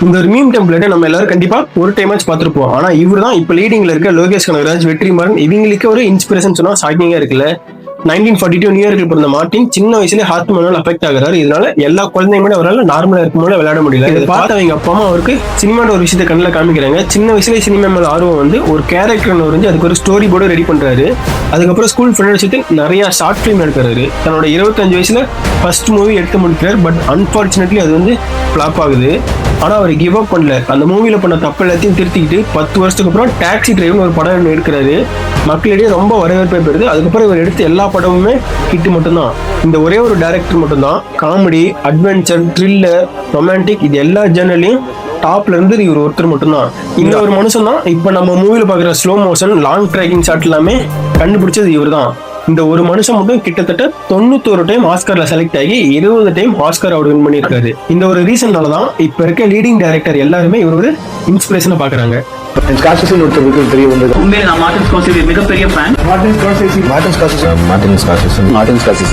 இந்த ஒரு மீம் டெம்ப்ளேட்டை நம்ம எல்லாரும் கண்டிப்பா ஒரு டைமாச்சும் பார்த்திருப்போம். ஆனா இவர் தான் இப்ப லீடிங்ல இருக்க லோகேஷ் கனகராஜ், வெற்றிமாறன் இவங்களுக்கு ஒரு இன்ஸ்பிரேஷன் சொன்னா ஷாக்கிங்கா இருக்குல்ல. 1942 நியூயார்க்கில் பிறந்த மார்ட்டின் சின்ன வயசுல ஹார்ட் மனோல் அஃபெக்ட் ஆகுறாரு. இதனால எல்லா குழந்தைங்களும் அவரால் நார்மலா இருக்கும் போல விளையாட முடியல. இதை பார்த்து அவங்க அப்பா அம்மா அவருக்கு சினிமாவோட ஒரு விஷயத்தை கண்ணில் காமிக்கிறாங்க. சின்ன வயசுல சினிமா மேல ஆர்வம் வந்து ஒரு கேரக்டர் வரைஞ்சு அதுக்கு ஒரு ஸ்டோரி போர்டு ரெடி பண்றாரு. அதுக்கப்புறம் ஸ்கூல் ஃப்ரெண்ட் வச்சுட்டு நிறைய ஷார்ட் ஃபிலிம் எடுக்கிறாரு. தன்னோட 25 வயசுல ஃபர்ஸ்ட் மூவி எடுத்து முடிக்கிறார். பட் அன்பார்ச்சுனேட்லி அது வந்து ஃபிளாப் ஆகுது. ஆனா அவர் கிவ் அப் பண்ணல. அந்த மூவில பண்ண தப்பு எல்லாத்தையும் திருத்திக்கிட்டு 10 வருஷத்துக்கு அப்புறம் டாக்ஸி டிரைவர் ஒரு படம் எடுக்கிறாரு. மக்களிடையே ரொம்ப வரவேற்பை பெறுது. அதுக்கப்புறம் இவர் எடுத்த எல்லா படமுமே ஹிட் மட்டும்தான். இந்த ஒரே ஒரு டைரக்டர் மட்டும்தான் காமெடி, அட்வென்ச்சர், த்ரில்லர், ரொமான்டிக் இது எல்லா ஜேர்னலையும் டாப்ல இருந்து இவர் ஒருத்தர் மட்டும்தான். இந்த ஒரு மனுஷன் தான் இப்ப நம்ம மூவில பாக்குற slow motion, long tracking shot எல்லாமே கண்டுபிடிச்சது இவர் தான். இந்த ஒரு மனுஷன் மட்டும் கிட்டத்தட்ட 91 டைம் ஆஸ்கர்ல செலக்ட் ஆகி 20 டைம் ஆஸ்கர் அவார்டு வின் பண்ணியிருக்காரு. இந்த ஒரு ரீசன்னால தான் இப்ப இருக்க லீடிங் டைரக்டர் எல்லாருமே இவரோட இன்ஸ்பிரேஷனை பாக்குறாங்க. ஒருத்தருக்கு தெரிய வந்தது. உண்மையில நான் மார்ட்டின் ஸ்கார்செஸி மிகப்பெரிய ஃபேன். Martin Scorsese